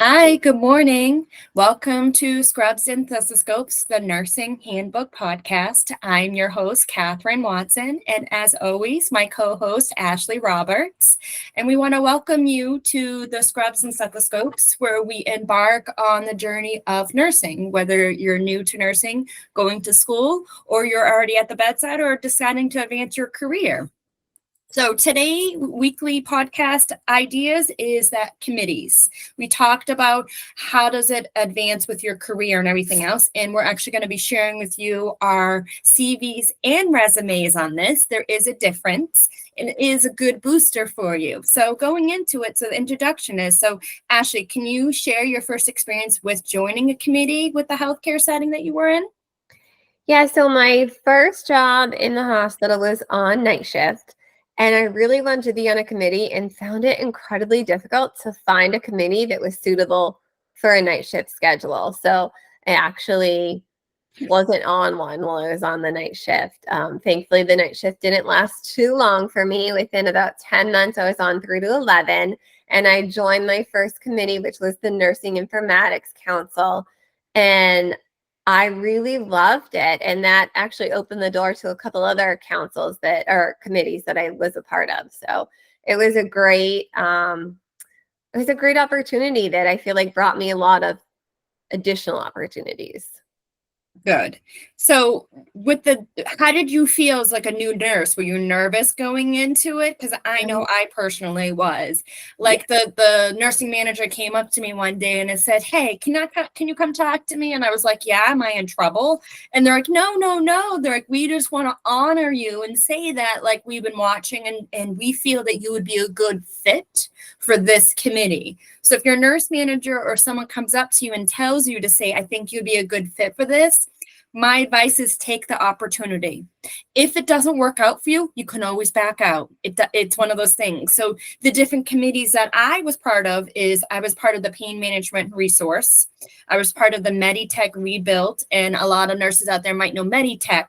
Hi, good morning. Welcome to Scrubs and Stethoscopes, the Nursing Handbook podcast. I'm your host, Katherine Watson, and as always, my co-host, Ashley Roberts. And we want to welcome you to the Scrubs and Stethoscopes, where we embark on the journey of nursing, whether you're new to nursing, going to school, or you're already at the bedside or deciding to advance your career. So today, weekly podcast ideas is that committees. We talked about how does it advance with your career and everything else. And we're actually going to be sharing with you our CVs and resumes on this. There is a difference and it is a good booster for you. So going into it, so the introduction is, so Ashley, can you share your first experience with joining a committee with the healthcare setting that you were in? Yeah, so my first job in the hospital was on night shift, and I really wanted to be on a committee and found it incredibly difficult to find a committee that was suitable for a night shift schedule. So I actually wasn't on one while I was on the night shift. Thankfully, the night shift didn't last too long for me. Within about 10 months, I was on through to 11, and I joined my first committee, which was the Nursing Informatics Council. And I really loved it. And that actually opened the door to a couple other councils that are committees that I was a part of. So it was a great opportunity that I feel like brought me a lot of additional opportunities. Good. So how did you feel as like a new nurse? Were you nervous going into it? Because I know I personally was. Yeah. Like the nursing manager came up to me one day and it said, "Hey, can you come talk to me?" And I was like, "Yeah, am I in trouble?" And they're like, "No, no, no." They're like, "We just want to honor you and say that like we've been watching and we feel that you would be a good fit for this committee." So if your nurse manager or someone comes up to you and tells you to say, "I think you'd be a good fit for this," my advice is take the opportunity. If it doesn't work out for you, you can always back out. It's one of those things. So the different committees that I was part of is I was part of the pain management resource. I was part of the Meditech rebuilt, and a lot of nurses out there might know Meditech,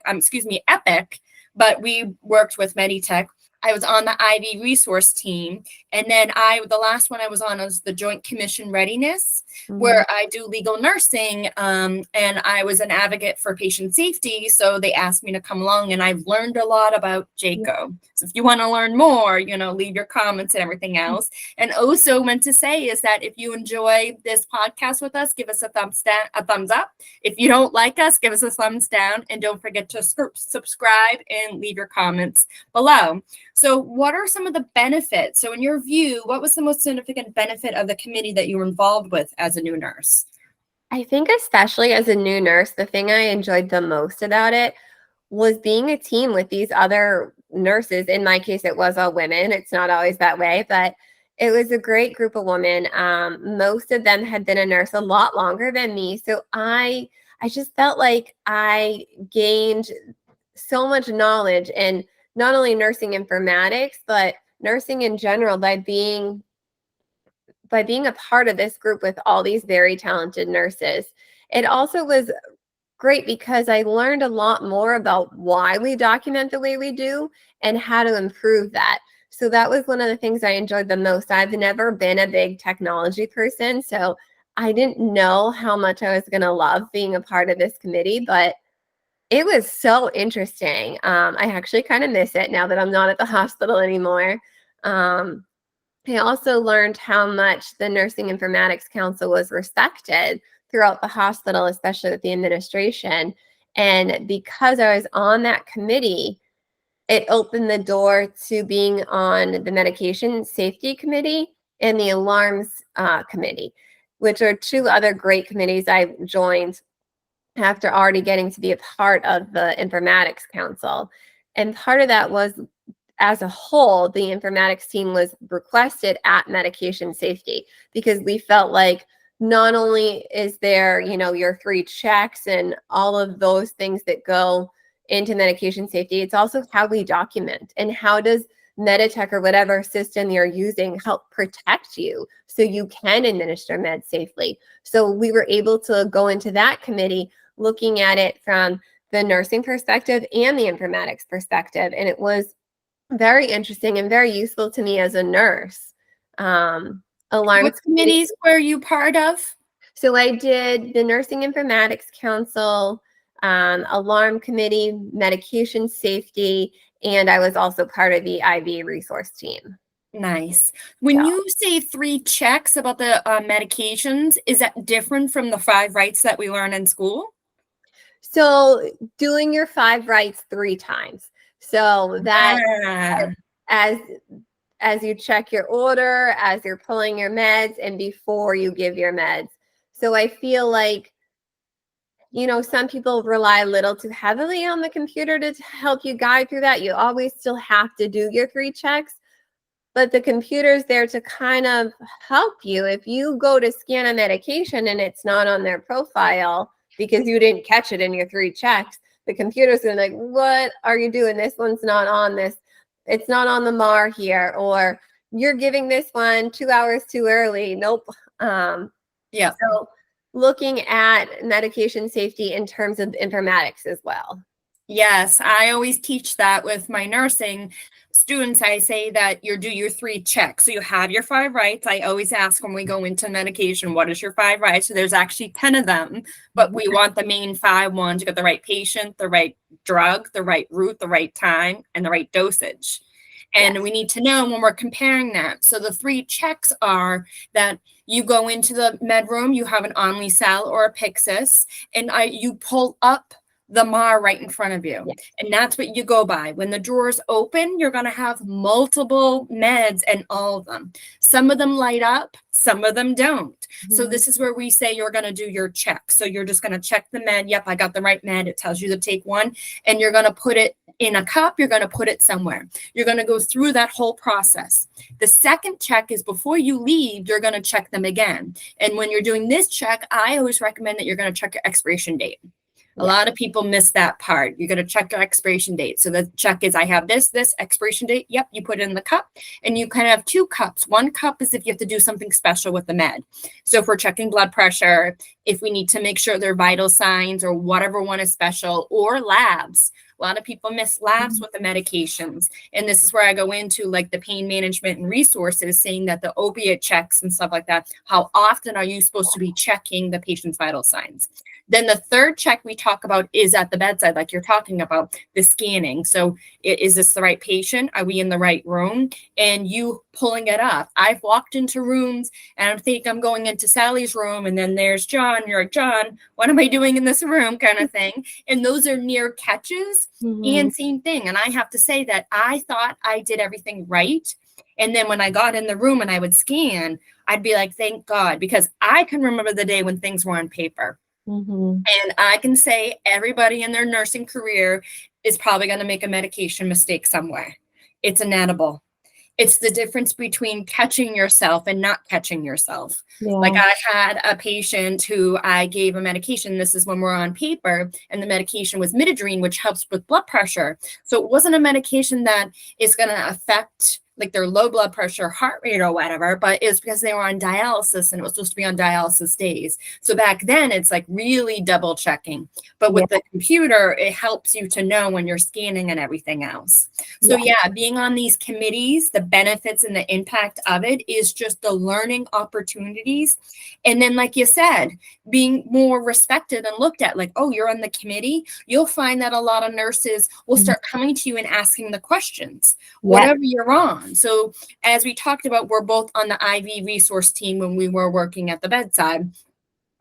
Epic, but we worked with Meditech. I was on the IV resource team. And then the last one I was on was the Joint Commission Readiness, where I do legal nursing. And I was an advocate for patient safety. So they asked me to come along and I've learned a lot about JACO. So if you want to learn more, leave your comments and everything else. And also meant to say is that if you enjoy this podcast with us, give us a thumbs up. If you don't like us, give us a thumbs down. And don't forget to subscribe and leave your comments below. So what are some of the benefits? So in your view, what was the most significant benefit of the committee that you were involved with as a new nurse? I think especially as a new nurse, the thing I enjoyed the most about it was being a team with these other nurses. In my case, it was all women. It's not always that way, but it was a great group of women. Most of them had been a nurse a lot longer than me. So I just felt like I gained so much knowledge in not only nursing informatics, but nursing in general by being a part of this group with all these very talented nurses. It also was great because I learned a lot more about why we document the way we do and how to improve that. So that was one of the things I enjoyed the most. I've never been a big technology person, so I didn't know how much I was going to love being a part of this committee, but it was so interesting. I actually kind of miss it now that I'm not at the hospital anymore. Um, I also learned how much the Nursing Informatics Council was respected throughout the hospital, especially with the administration. And because I was on that committee, it opened the door to being on the Medication Safety Committee and the Alarms Committee, which are two other great committees I joined after already getting to be a part of the Informatics Council. And part of that was, as a whole, the informatics team was requested at medication safety because we felt like not only is there, your 3 checks and all of those things that go into medication safety, it's also how we document and how does Meditech or whatever system you're using help protect you so you can administer meds safely. So we were able to go into that committee looking at it from the nursing perspective and the informatics perspective. And it was very interesting and very useful to me as a nurse. Alarm What committee. committees were you part of? So I did the Nursing Informatics Council, alarm committee, medication safety, and I was also part of the IV resource team. Nice. When So, you say 3 checks about the medications, is that different from the 5 rights that we learn in school? so doing your 5 rights 3 times. So that Ah, as as you check your order, as you're pulling your meds, and before you give your meds. So I feel like, some people rely a little too heavily on the computer to help you guide through that. You always still have to do your 3 checks, but the computer's there to kind of help you. If you go to scan a medication and it's not on their profile because you didn't catch it in your 3 checks, the computer's gonna be like, what are you doing? This one's not on this. It's not on the MAR here, or you're giving this one 2 hours too early. Nope. yeah. So looking at medication safety in terms of informatics as well. Yes, I always teach that with my nursing students. I say that you do your 3 checks. So you have your 5 rights. I always ask when we go into medication, what is your 5 rights? So there's actually 10 of them, but we want the main 5 ones. You got the right patient, the right drug, the right route, the right time, and the right dosage. And Yes. we need to know when we're comparing that. So the 3 checks are that you go into the med room, you have an Omnicell or a Pyxis, and you pull up the MAR right in front of you. Yes. And that's what you go by. When the drawers open, you're going to have multiple meds and all of them. Some of them light up, some of them don't. So Mhm. this is where we say you're going to do your check. So you're just going to check the med. Yep, I got the right med. It tells you to take one, and you're going to put it in a cup. You're going to put it somewhere. You're going to go through that whole process. The second check is before you leave, you're going to check them again. And when you're doing this check, I always recommend that you're going to check your expiration date. A Yeah. lot of people miss that part. You're going to check your expiration date. So the check is, I have this expiration date. Yep, you put it in the cup, and you kind of have 2 cups. 1 cup is if you have to do something special with the med. So if we're checking blood pressure, if we need to make sure their vital signs or whatever one is special, or labs. A lot of people miss labs with the medications. And this is where I go into like the pain management and resources, saying that the opiate checks and stuff like that, how often are you supposed to be checking the patient's vital signs? Then the third check we talk about is at the bedside, like you're talking about, the scanning. So is this the right patient? Are we in the right room? And you pulling it up. I've walked into rooms and I think I'm going into Sally's room, and then there's John. You're like, John, what am I doing in this room, kind of thing. And those are near catches. Mhm. And same thing. And I have to say that I thought I did everything right. And then when I got in the room and I would scan, I'd be like, thank God, because I can remember the day when things were on paper. Mhm. And I can say everybody in their nursing career is probably going to make a medication mistake somewhere. It's inedible. It's the difference between catching yourself and not catching yourself. Like Yeah. I had a patient who I gave a medication. This is when we're on paper, and the medication was midodrine, which helps with blood pressure. So it wasn't a medication that is going to affect like their low blood pressure, heart rate, or whatever, but it's because they were on dialysis, and it was supposed to be on dialysis days. So back then it's like really double checking. But Yeah. with the computer, it helps you to know when you're scanning and everything else. So Yeah. yeah, being on these committees, the benefits and the impact of it is just the learning opportunities. And then, like you said, being more respected and looked at, like, oh, you're on the committee. You'll find that a lot of nurses will Mhm. start coming to you and asking the questions, Yeah. whatever you're on. So as we talked about, we're both on the IV resource team when we were working at the bedside.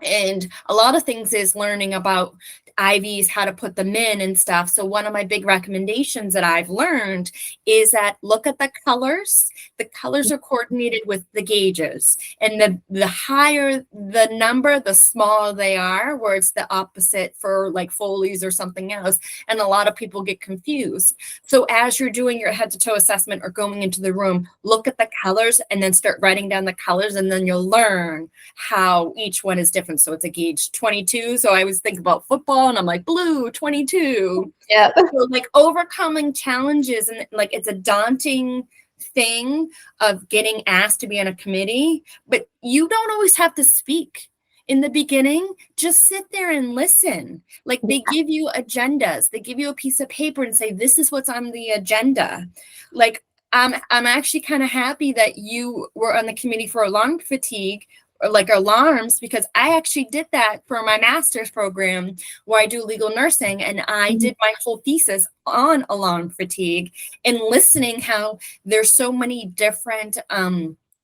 And a lot of things is learning about IVs, how to put them in and stuff. So one of my big recommendations that I've learned is that look at the colors. The colors are coordinated with the gauges. And the higher the number, the smaller they are, where it's the opposite for like Foley's or something else. And a lot of people get confused. So as you're doing your head to toe assessment or going into the room, look at the colors and then start writing down the colors, and then you'll learn how each one is different. So it's a gauge 22. So I always think about football and I'm like, blue 22. Yeah. So like overcoming challenges, and like it's a daunting thing of getting asked to be on a committee, but you don't always have to speak. In the beginning, just sit there and listen. Like they give you agendas, they give you a piece of paper and say, this is what's on the agenda. Like I'm actually kind of happy that you were on the committee for alarm fatigue, or like alarms, because I actually did that for my master's program where I do legal nursing, and I Mhm. did my whole thesis on alarm fatigue and listening how there's so many different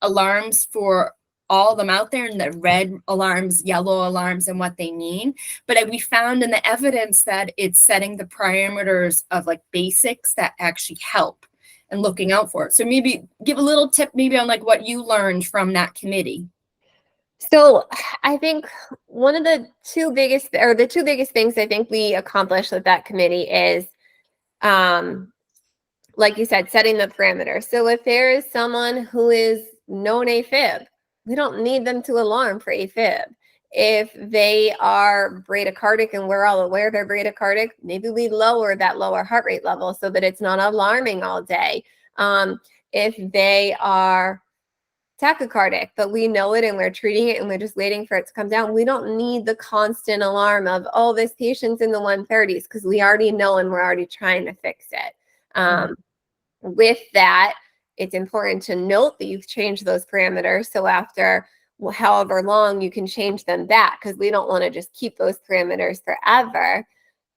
alarms for all of them out there, and the red alarms, yellow alarms, and what they mean. But we found in the evidence that it's setting the parameters of like basics that actually help and looking out for it. So maybe give a little tip maybe on like what you learned from that committee. So I think one of the two biggest things I think we accomplished with that committee is, um, like you said, setting the parameters. So if there is someone who is known AFib, we don't need them to alarm for AFib. If they are bradycardic and we're all aware they're bradycardic, maybe we lower that lower heart rate level so that it's not alarming all day. If they are tachycardic, but we know it and we're treating it and we're just waiting for it to come down, we don't need the constant alarm of, oh, this patient's in the 130s, because we already know and we're already trying to fix it. With that, it's important to note that you've changed those parameters. So after however long, you can change them back, because we don't want to just keep those parameters forever.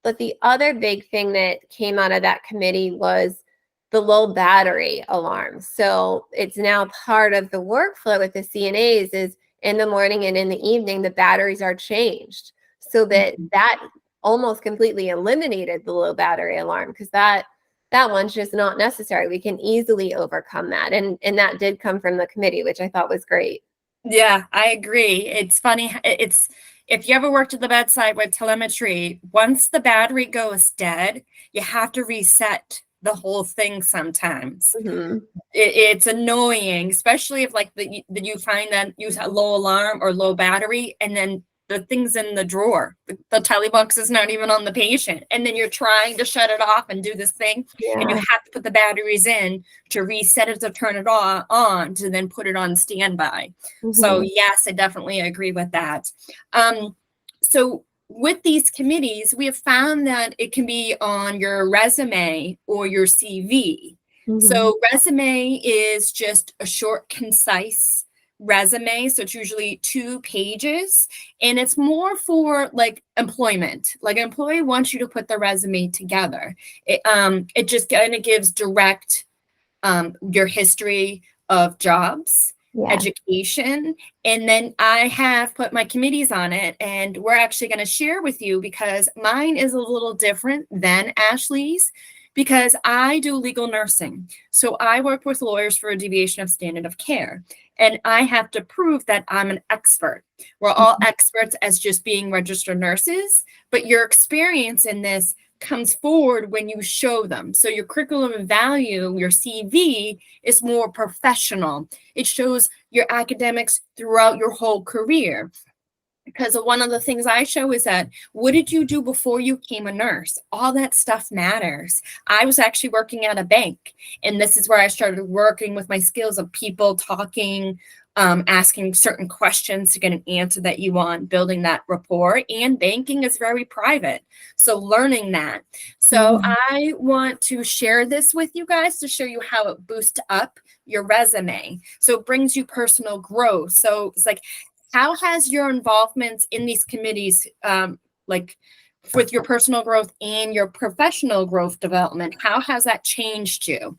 But the other big thing that came out of that committee was the low battery alarm. So it's now part of the workflow with the CNAs is in the morning and in the evening, the batteries are changed so that that almost completely eliminated the low battery alarm, because that one's just not necessary. We can easily overcome that. And that did come from the committee, which I thought was great. Yeah, I agree. It's funny. It's if you ever worked at the bedside with telemetry, once the battery goes dead, you have to reset the whole thing sometimes. Mhm. It's annoying, especially if like you find that you have low alarm or low battery, and then the thing's in the drawer. The telebox is not even on the patient, and then you're trying to shut it off and do this thing, and you Yeah. have to put the batteries in to reset it to turn it on to then put it on standby. So Mhm. yes, I definitely agree with that. So with these committees, we have found that it can be on your resume or your CV. Mhm. So resume is just a short, concise resume. So it's usually 2 pages, and it's more for like employment. Like an employee wants you to put the resume together. It just kind of gives direct your history of jobs, Yeah. education, and then I have put my committees on it, and we're actually going to share with you because mine is a little different than Ashley's because I do legal nursing. So I work with lawyers for a deviation of standard of care, and I have to prove that I'm an expert. We're all experts as just being registered nurses, but your experience in this comes forward when you show them. So your curriculum of value, your CV, is more professional. It shows your academics throughout your whole career. Because one of the things I show is that what did you do before you became a nurse? All that stuff matters. I was actually working at a bank, and this is where I started working with my skills of people talking, asking certain questions to get an answer that you want, building that rapport. And banking is very private. So learning that. So Mhm. I want to share this with you guys to show you how it boosts up your resume. So it brings you personal growth. So it's like, how has your involvement in these committees, like with your personal growth and your professional growth development, how has that changed you?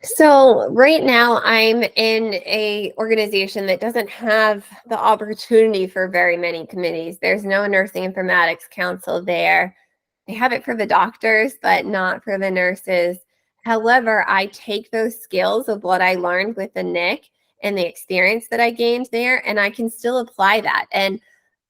So right now I'm in a organization that doesn't have the opportunity for very many committees. There's no nursing informatics council there. They have it for the doctors, but not for the nurses. However, I take those skills of what I learned with the NIC and the experience that I gained there, and I can still apply that. And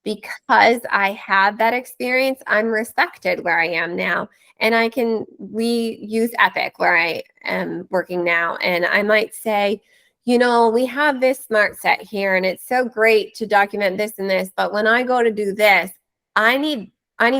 because I have that experience, I'm respected where I am now. And we use Epic where I am working now. And I might say, we have this smart set here and it's so great to document this and this, but when I go to do this, I need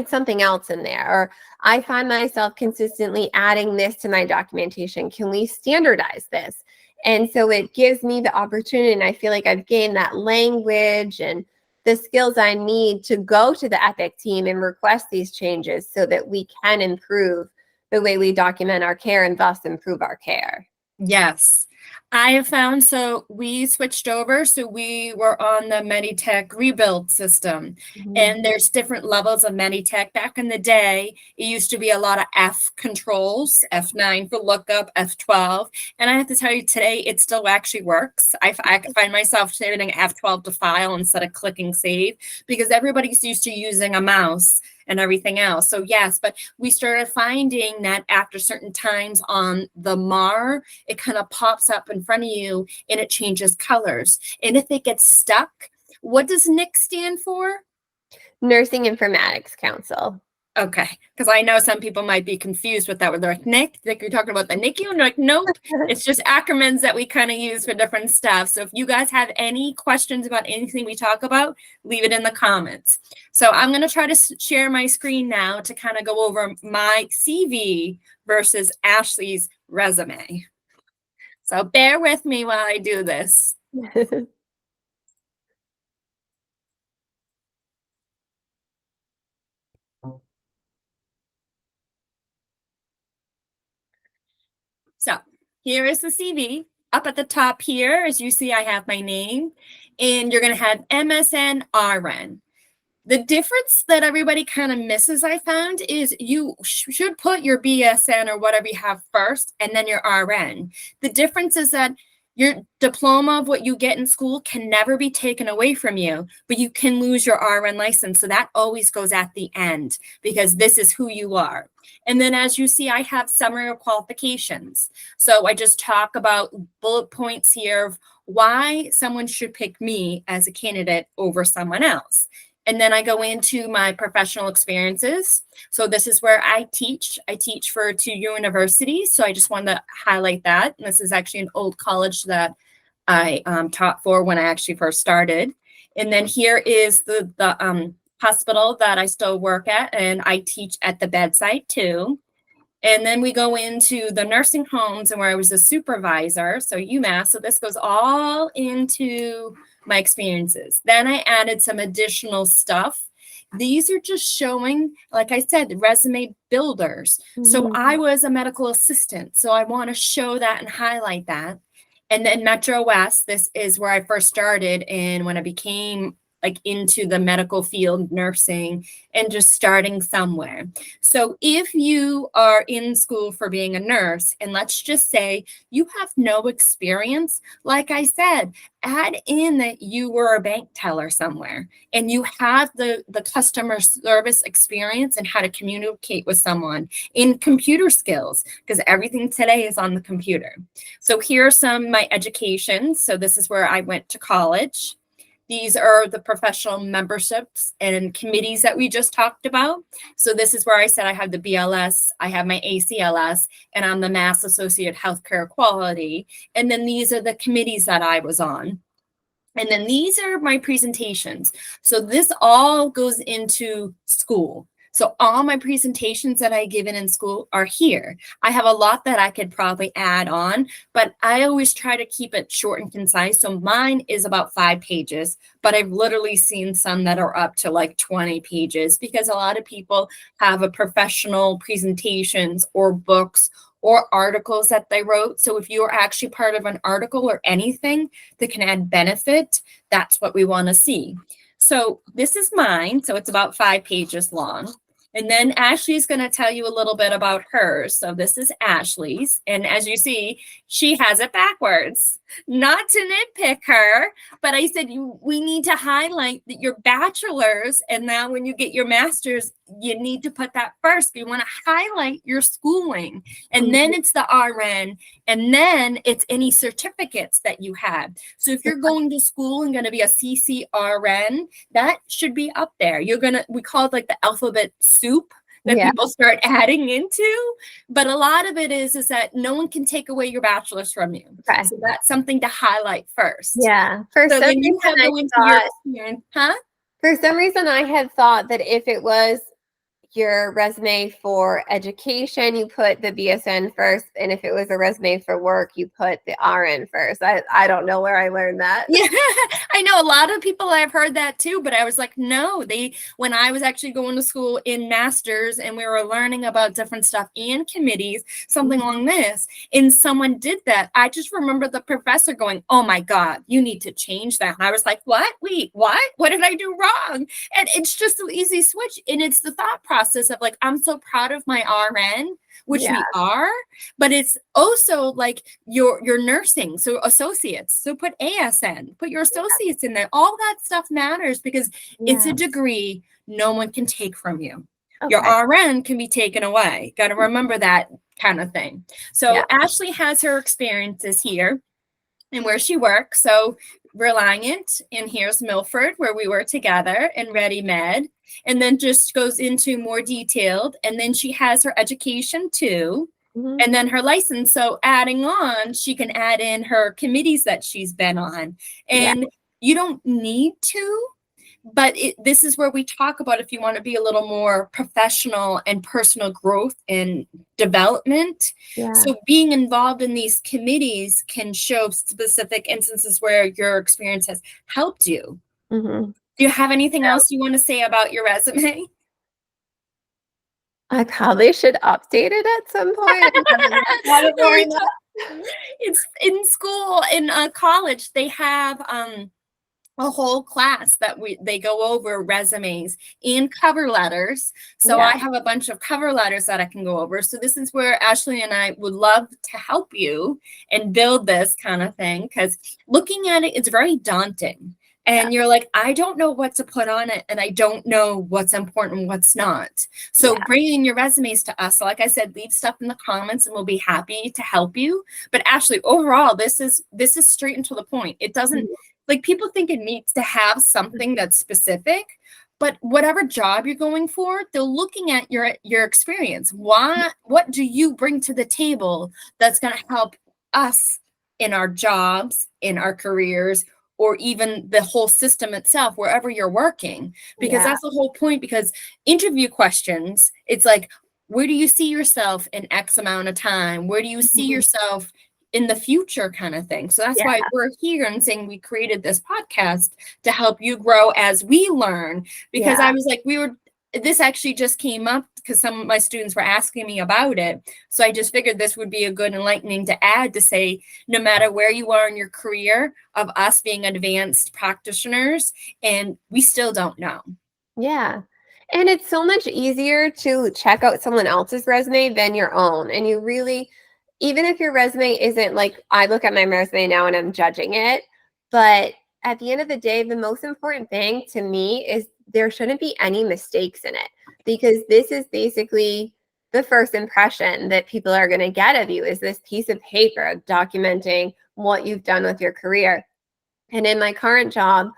something else in there. Or I find myself consistently adding this to my documentation. Can we standardize this? And so it gives me the opportunity, and I feel like I've gained that language and the skills I need to go to the Epic team and request these changes so that we can improve the way we document our care and thus improve our care. Yes. I have found, so we switched over. So we were on the Meditech rebuild system, Mhm. and there's different levels of Meditech. Back in the day, it used to be a lot of F controls, F9 for lookup, F12. And I have to tell you today, it still actually works. I find myself hitting F12 to file instead of clicking save because everybody's used to using a mouse and everything else. So yes, but we started finding that after certain times on the MAR, it kind of pops up in front of you and it changes colors. And if it gets stuck, what does NIC stand for? Nursing Informatics Council. Okay, because I know some people might be confused with that. Where they're like, Nick, like you're talking about the NICU, and they're like, nope, it's just acronyms that we kind of use for different stuff. So if you guys have any questions about anything we talk about, leave it in the comments. So I'm going to try to share my screen now to kind of go over my CV versus Ashley's resume. So bear with me while I do this. So here is the CV. Up at the top here, as you see, I have my name, and you're going to have MSN RN. The difference that everybody kind of misses, I found, is you should put your BSN or whatever you have first, and then your RN. The difference is that your diploma of what you get in school can never be taken away from you, but you can lose your RN license. So that always goes at the end because this is who you are. And then as you see, I have summary of qualifications. So I just talk about bullet points here of why someone should pick me as a candidate over someone else. And then I go into my professional experiences. So this is where I teach. I teach for 2 universities. So I just wanted to highlight that. And this is actually an old college that I taught for when I actually first started. And then here is the hospital that I still work at, and I teach at the bedside too. And then we go into the nursing homes and where I was a supervisor, so UMass. So this goes all into my experiences. Then I added some additional stuff. These are just showing, like I said, resume builders. So Mhm. I was a medical assistant. So I want to show that and highlight that. And then Metro West, this is where I first started. And when I became like into the medical field, nursing, and just starting somewhere. So if you are in school for being a nurse, and let's just say you have no experience, like I said, add in that you were a bank teller somewhere and you have the customer service experience and how to communicate with someone in computer skills, because everything today is on the computer. So here are some of my educations. So this is where I went to college. These are the professional memberships and committees that we just talked about. So this is where I said I have the BLS, I have my ACLS, and I'm the Mass Associate Healthcare Quality. And then these are the committees that I was on. And then these are my presentations. So this all goes into school. So all my presentations that I given in school are here. I have a lot that I could probably add on, but I always try to keep it short and concise. So mine is about 5 pages, but I've literally seen some that are up to like 20 pages because a lot of people have a professional presentations or books or articles that they wrote. So if you're actually part of an article or anything that can add benefit, that's what we want to see. So this is mine. So it's about 5 pages long. And then Ashley's going to tell you a little bit about hers. So this is Ashley's. And as you see, she has it backwards. Not to nitpick her, but I said we need to highlight that your bachelor's, and now when you get your master's, you need to put that first. You want to highlight your schooling, and then it's the RN, and then it's any certificates that you have. So if you're going to school and going to be a CCRN, that should be up there. We call it like the alphabet soup that people start adding into. But a lot of it is that no one can take away your bachelor's from you. Okay. So that's something to highlight first. Yeah. So then you have to go into your experience. Huh? For some reason, I had thought that if it was your resume for education, you put the BSN first. And if it was a resume for work, you put the RN first. I don't know where I learned that. Yeah, I know a lot of people have heard that too, but I was like, no, when I was actually going to school in masters and we were learning about different stuff and committees, something along this, and someone did that, I just remember the professor going, oh my God, you need to change that. And I was like, what? Wait, what? What did I do wrong? And it's just an easy switch. And it's the thought process of like, I'm so proud of my RN, which Yeah. we are, but it's also like your nursing, so associates, so put ASN, put your associates in there. All that stuff matters because it's a degree no one can take from you. Your RN can be taken away. Got to remember that kind of thing. So Ashley has her experiences here and where she works. So Reliant, and here's Milford, where we were together, and Ready Med, and then just goes into more detailed. And then she has her education too, and then her license. So adding on, she can add in her committees that she's been on. And you don't need to, but this is where we talk about if you want to be a little more professional and personal growth and development. So being involved in these committees can show specific instances where your experience has helped you. Do you have anything else you want to say about your resume? I probably should update it at some point. It's in school, in college, they have a whole class that they go over resumes and cover letters. So I have a bunch of cover letters that I can go over. So this is where Ashley and I would love to help you and build this kind of thing, because looking at it is very daunting. And you're like, I don't know what to put on it, and I don't know what's important and what's not. So bringing your resumes to us, so like I said, leave stuff in the comments and we'll be happy to help you. But Ashley, overall, this is straight and to the point. It doesn't, like, people think it needs to have something that's specific, but whatever job you're going for, they're looking at your experience. What do you bring to the table that's going to help us in our jobs, in our careers, or even the whole system itself, wherever you're working? Because that's the whole point. Because interview questions, it's like, where do you see yourself in X amount of time? Where do you see yourself in the future, kind of thing? So that's why we're here and saying we created this podcast to help you grow as we learn. Because I was like, this actually just came up because some of my students were asking me about it. So I just figured this would be a good enlightening to add, to say, no matter where you are in your career, of us being advanced practitioners, and we still don't know. Yeah. And it's so much easier to check out someone else's resume than your own. And you really, even if your resume isn't like, I look at my resume now and I'm judging it, but at the end of the day, the most important thing to me is there shouldn't be any mistakes in it, because this is basically the first impression that people are going to get of you, is this piece of paper documenting what you've done with your career. And in my current job,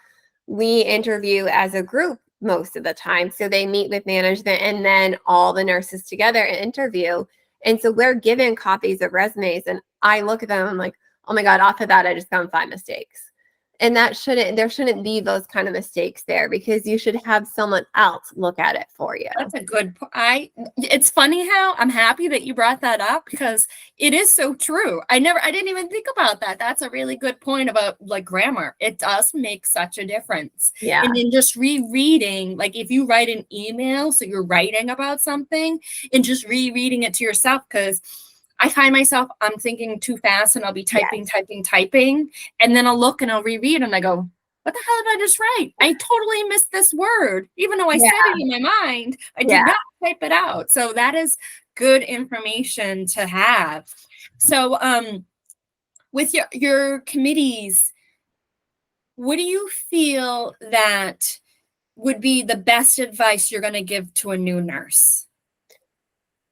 we interview as a group most of the time. So they meet with management and then all the nurses together interview. And so we're given copies of resumes, and I look at them, I'm like, oh my God, off of that, I just found 5 mistakes. And there shouldn't be those kind of mistakes there, because you should have someone else look at it for you. That's a good point. It's funny how I'm happy that you brought that up, because it is so true. I didn't even think about that. That's a really good point about like grammar. It does make such a difference. Yeah. And then just rereading, like if you write an email, so you're writing about something, and just rereading it to yourself, because I find myself, I'm thinking too fast and I'll be typing, and then I'll look and I'll reread and I go, what the hell did I just write? I totally missed this word. Even though I said it in my mind, I did not type it out. So that is good information to have. So with your committees, what do you feel that would be the best advice you're going to give to a new nurse?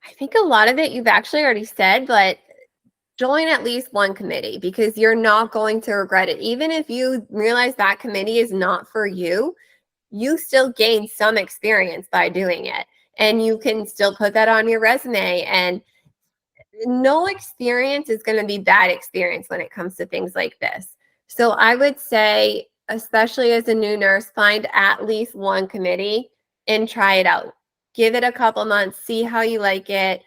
I think a lot of it you've actually already said, but join at least one committee, because you're not going to regret it. Even if you realize that committee is not for you, you still gain some experience by doing it. And you can still put that on your resume. And no experience is going to be bad experience when it comes to things like this. So I would say, especially as a new nurse, find at least one committee and try it out. give it a couple months, see how you like it.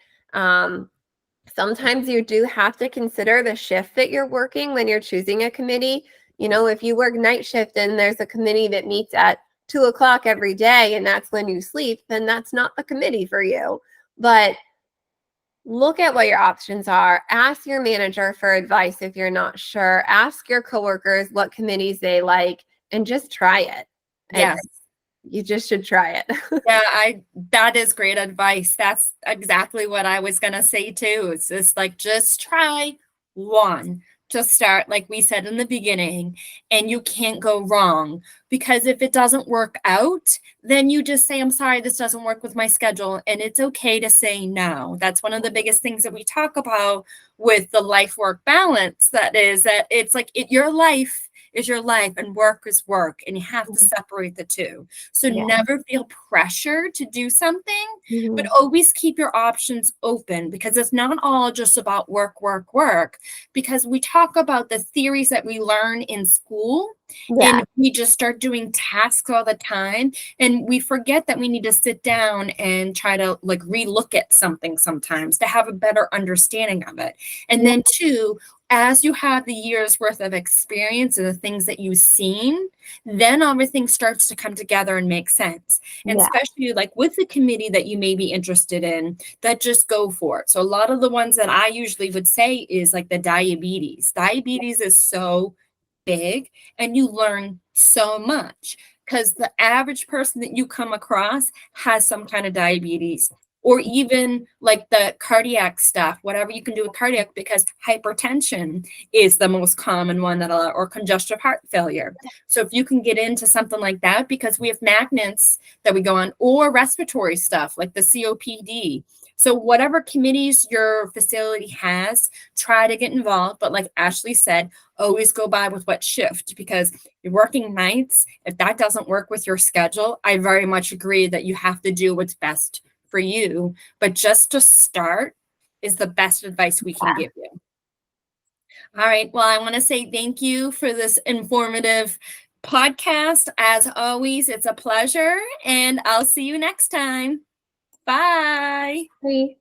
Sometimes you do have to consider the shift that you're working when you're choosing a committee. If you work night shift and there's a committee that meets at 2 o'clock every day and that's when you sleep, then that's not the committee for you. But look at what your options are. Ask your manager for advice if you're not sure. Ask your coworkers what committees they like and just try it. Yes. You just should try it. Yeah, that is great advice. That's exactly what I was gonna say too. It's just like just try one to start, like we said in the beginning, and you can't go wrong, because if it doesn't work out, then you just say, I'm sorry, this doesn't work with my schedule, and it's okay to say no. That's one of the biggest things that we talk about with the life work balance. That is that it's like your life is your life and work is work, and you have to separate the two. So never feel pressure to do something, but always keep your options open, because it's not all just about work, work, work, because we talk about the theories that we learn in school. And we just start doing tasks all the time, and we forget that we need to sit down and try to like relook at something sometimes to have a better understanding of it. And then two, as you have the year's worth of experience and the things that you've seen, then everything starts to come together and make sense. And especially like with the committee that you may be interested in, that just go for it. So a lot of the ones that I usually would say is like the diabetes. Diabetes is so big, and you learn so much, because the average person that you come across has some kind of diabetes, or even like the cardiac stuff, whatever you can do with cardiac, because hypertension is the most common one or congestive heart failure. So if you can get into something like that, because we have magnets that we go on, or respiratory stuff like the COPD. So whatever committees your facility has, try to get involved. But like Ashley said, always go by with what shift, because you're working nights. If that doesn't work with your schedule, I very much agree that you have to do what's best for you. But just to start is the best advice we can give you. All right. Well, I want to say thank you for this informative podcast. As always, it's a pleasure, and I'll see you next time. Bye. Bye.